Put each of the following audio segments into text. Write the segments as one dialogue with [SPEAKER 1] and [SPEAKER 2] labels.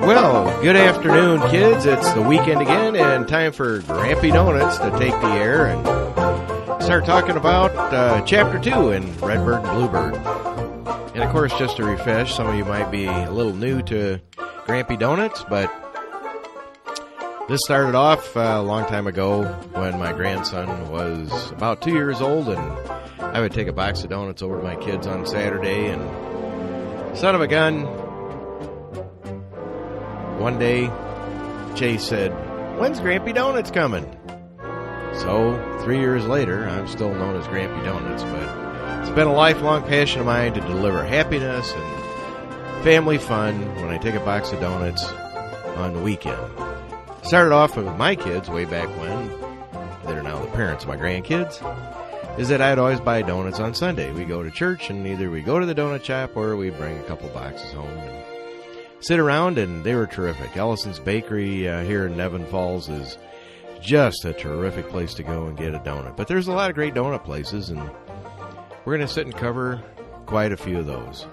[SPEAKER 1] Well, good afternoon, kids. It's the weekend again, and time for Grampy Donuts to take the air and start talking about Chapter 2 in Redbird and Bluebird. And, of course, just to refresh, some of you might be a little new to Grampy Donuts, but this started off a long time ago when my grandson was about 2 years old, and I would take a box of donuts over to my kids on Saturday, and son of a gun, one day Chase said, "When's Grampy Donuts coming?" So 3 years later, I'm still known as Grampy Donuts, but it's been a lifelong passion of mine to deliver happiness and family fun when I take a box of donuts on the weekend. Started off with my kids way back when, they're now the parents of my grandkids, is that I'd always buy donuts on Sunday. We go to church and either we go to the donut shop or we bring a couple boxes home and sit around, and they were terrific. Ellison's Bakery here in Nevin Falls is just a terrific place to go and get a donut. But there's a lot of great donut places, and we're going to sit and cover quite a few of those.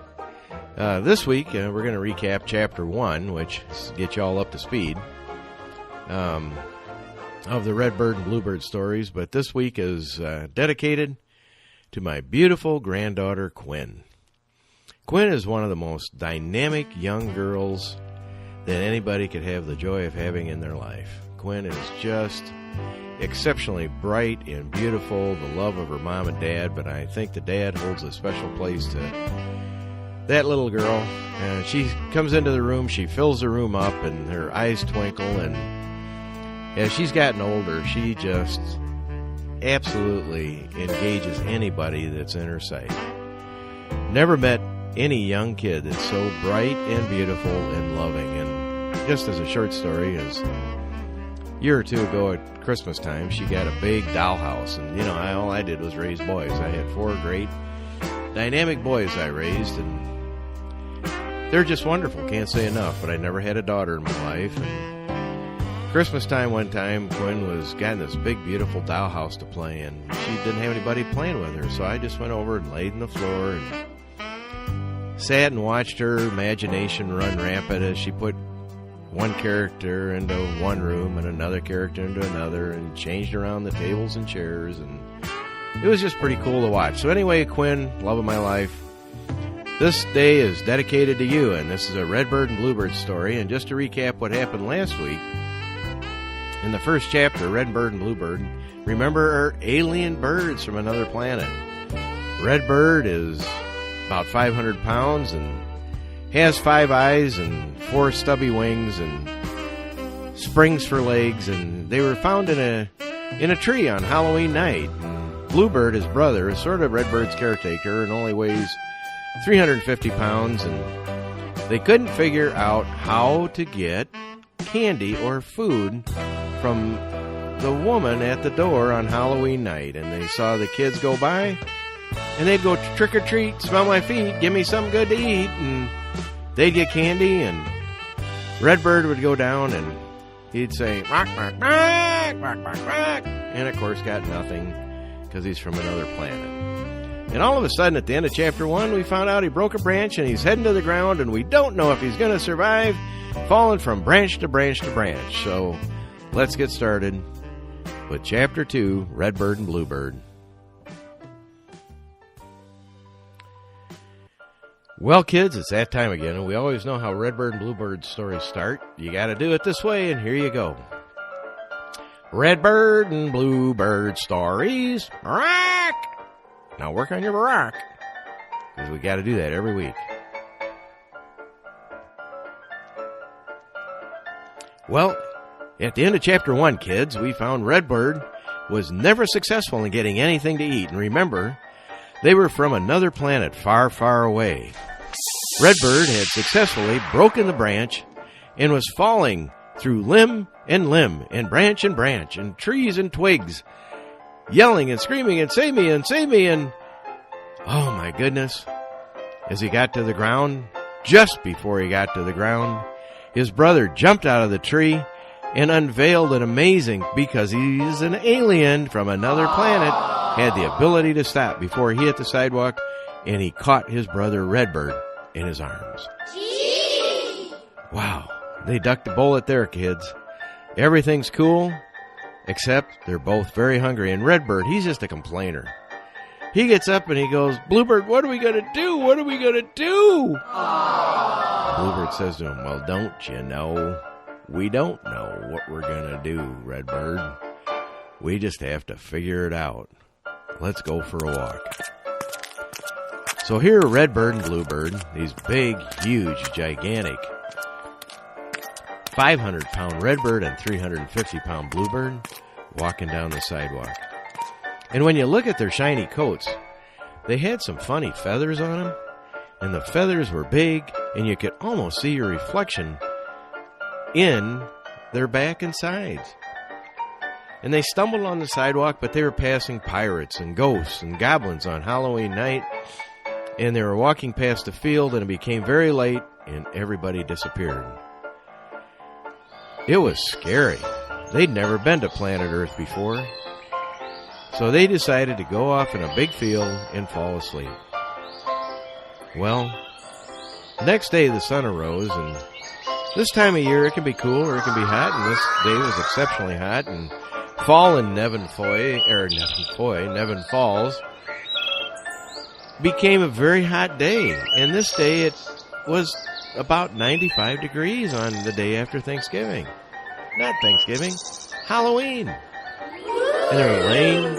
[SPEAKER 1] This week, we're going to recap Chapter 1, which gets you all up to speed, of the Redbird and Bluebird stories. But this week is dedicated to my beautiful granddaughter, Quinn. Quinn is one of the most dynamic young girls that anybody could have the joy of having in their life. Quinn is just exceptionally bright and beautiful, the love of her mom and dad, but I think the dad holds a special place to that little girl. She comes into the room, she fills the room up, and her eyes twinkle, and as she's gotten older, she just absolutely engages anybody that's in her sight. Never met any young kid that's so bright and beautiful and loving. And just as a short story, as a year or two ago at Christmas time, she got a big dollhouse, and all I did was raise boys. I had 4 great dynamic boys I raised, and they're just wonderful, can't say enough. But I never had a daughter in my life. And Christmas time one time, Quinn was got in this big beautiful dollhouse to play, and she didn't have anybody playing with her, so I just went over and laid on the floor and sat and watched her imagination run rampant as she put one character into one room and another character into another and changed around the tables and chairs, and it was just pretty cool to watch. So anyway, Quinn, love of my life, this day is dedicated to you, and this is a Redbird and Bluebird story. And just to recap what happened last week, in the first chapter, Redbird and Bluebird, remember, are alien birds from another planet. Redbird is about 500 pounds and has 5 eyes and 4 stubby wings and springs for legs, and they were found in a tree on Halloween night. And Bluebird, his brother, is sort of Redbird's caretaker and only weighs 350 pounds, and they couldn't figure out how to get candy or food from the woman at the door on Halloween night. And they saw the kids go by, and they'd go trick or treat, smell my feet, give me something good to eat, and they'd get candy, and Redbird would go down and he'd say, "Rock, rock, rock, rock, rock, rock," and of course got nothing because he's from another planet. And all of a sudden, at the end of Chapter 1, we found out he broke a branch and he's heading to the ground, and we don't know if he's going to survive, falling from branch to branch to branch. So let's get started with Chapter 2, Redbird and Bluebird. Well, kids, it's that time again, and we always know how Redbird and Bluebird stories start. You got to do it this way, and here you go. Redbird and Bluebird stories. Rock! Now work on your rock, because we got to do that every week. Well, at the end of Chapter 1, kids, we found Redbird was never successful in getting anything to eat. And remember, they were from another planet far, far away. Redbird had successfully broken the branch and was falling through limb and branch and trees and twigs, yelling and screaming and save me, and oh my goodness, as he got to the ground, just before he got to the ground, his brother jumped out of the tree and unveiled an amazing, because he's an alien from another planet, had the ability to stop before he hit the sidewalk, and he caught his brother Redbird in his arms.
[SPEAKER 2] Gee!
[SPEAKER 1] Wow, they ducked the bullet there, kids. Everything's cool, except they're both very hungry, and Redbird, he's just a complainer. He gets up and he goes, Bluebird, what are we going to do? What are we going to do?
[SPEAKER 2] Aww.
[SPEAKER 1] Bluebird says to him, well, don't you know? We don't know what we're going to do, Redbird. We just have to figure it out. Let's go for a walk. So here are Redbird and Bluebird, these big, huge, gigantic 500-pound Redbird and 350-pound Bluebird walking down the sidewalk. And when you look at their shiny coats, they had some funny feathers on them, and the feathers were big, and you could almost see your reflection in their back and sides. And they stumbled on the sidewalk, but they were passing pirates and ghosts and goblins on Halloween night, and they were walking past the field, and it became very late, and everybody disappeared. It was scary. They'd never been to planet Earth before. So they decided to go off in a big field and fall asleep. Well, next day the sun arose, and this time of year it can be cool or it can be hot, and this day was exceptionally hot, and fall in Nevin Falls became a very hot day. And this day it was about 95 degrees on the day after Thanksgiving. Not Thanksgiving, Halloween. And they're laying,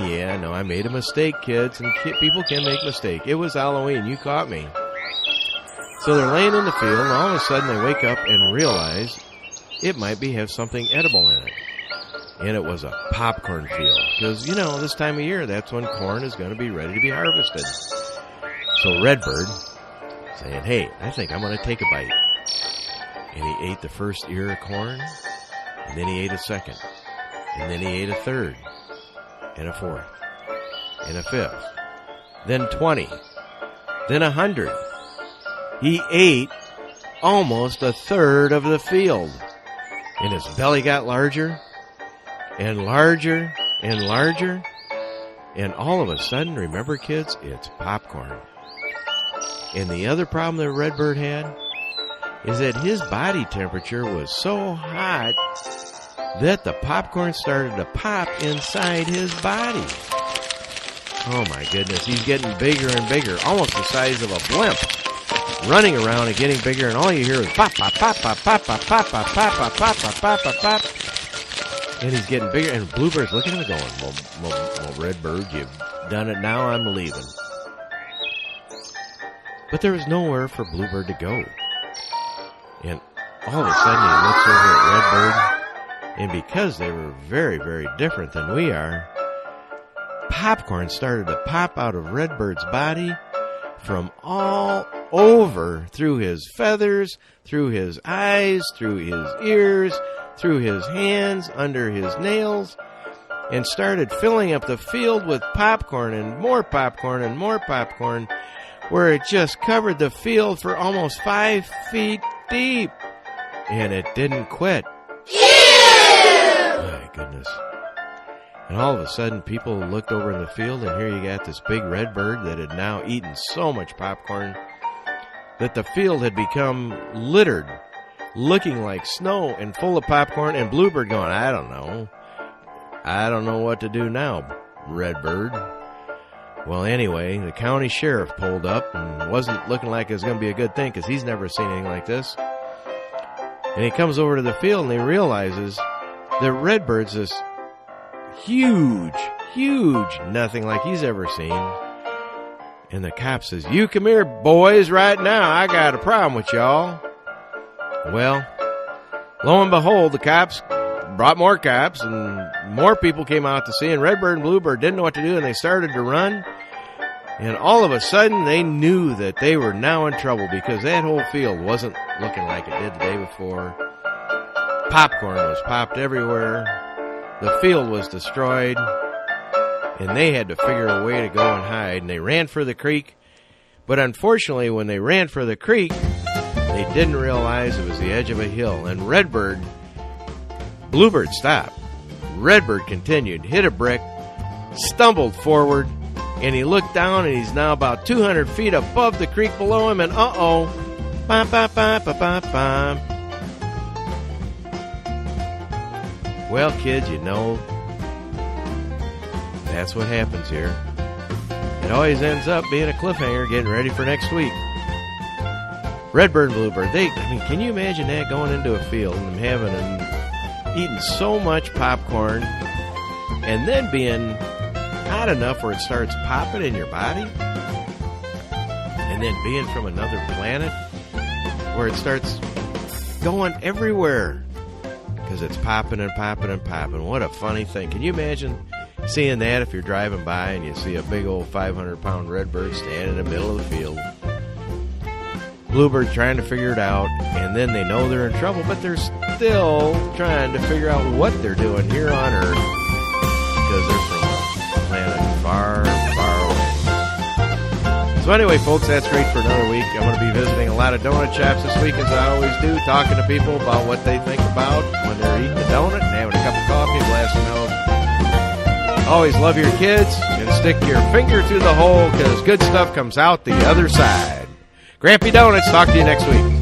[SPEAKER 1] yeah, no, I made a mistake, kids, and people can make mistakes. It was Halloween, you caught me. So they're laying in the field, and all of a sudden they wake up and realize it might have something edible in it. And it was a popcorn field, because, you know, this time of year, that's when corn is going to be ready to be harvested. So Redbird, saying, hey, I think I'm going to take a bite. And he ate the first ear of corn, and then he ate a second. And then he ate a third, and a fourth, and a fifth, then 20, then 100. He ate almost a third of the field, and his belly got larger, and larger, and larger, and all of a sudden, remember kids, it's popcorn. And the other problem that Redbird had is that his body temperature was so hot that the popcorn started to pop inside his body. Oh my goodness, he's getting bigger and bigger, almost the size of a blimp, running around and getting bigger, and all you hear is pop, pop, pop, pop, pop, pop, pop, pop, pop, pop, pop, pop, pop, pop, pop. And he's getting bigger, and Bluebird's looking at him going, well, Redbird, you've done it now, I'm leaving. But there was nowhere for Bluebird to go. And all of a sudden he looks over at Redbird, and because they were very, very different than we are, popcorn started to pop out of Redbird's body from all over, through his feathers, through his eyes, through his ears, through his hands, under his nails, and started filling up the field with popcorn and more popcorn and more popcorn, where it just covered the field for almost 5 feet deep. And it didn't quit. My goodness. And all of a sudden, people looked over in the field, and here you got this big Redbird that had now eaten so much popcorn that the field had become littered, looking like snow and full of popcorn, and Bluebird going, I don't know what to do now, Redbird. Well, anyway, the county sheriff pulled up, and wasn't looking like it was going to be a good thing, because he's never seen anything like this. And he comes over to the field, and he realizes that Redbird's this huge, nothing like he's ever seen. And the cop says, you come here, boys, right now. I got a problem with y'all. Well, lo and behold, the cops brought more cops, and more people came out to see, and Redbird and Bluebird didn't know what to do, and they started to run. And all of a sudden, they knew that they were now in trouble, because that whole field wasn't looking like it did the day before. Popcorn was popped everywhere. The field was destroyed, and they had to figure a way to go and hide, and they ran for the creek. But unfortunately, when they ran for the creek, they didn't realize it was the edge of a hill, and Bluebird stopped. Redbird continued, hit a brick, stumbled forward, and he looked down, and he's now about 200 feet above the creek below him, and uh-oh, bam, bam, bam, bam, bam, bam. Well, kids, you know, that's what happens here. It always ends up being a cliffhanger getting ready for next week. Redbird and bluebird, can you imagine that, going into a field and eating so much popcorn and then being hot enough where it starts popping in your body, and then being from another planet where it starts going everywhere because it's popping and popping and popping. What a funny thing. Can you imagine seeing that if you're driving by and you see a big old 500-pound redbird standing in the middle of the field? Bluebird trying to figure it out, and then they know they're in trouble, but they're still trying to figure out what they're doing here on Earth because they're from a planet far, far away. So anyway, folks, that's great for another week. I'm going to be visiting a lot of donut shops this week, as I always do, talking to people about what they think about when they're eating a donut and having a cup of coffee, a glass of milk. Always love your kids and stick your finger through the hole because good stuff comes out the other side. Grampy Donuts, talk to you next week.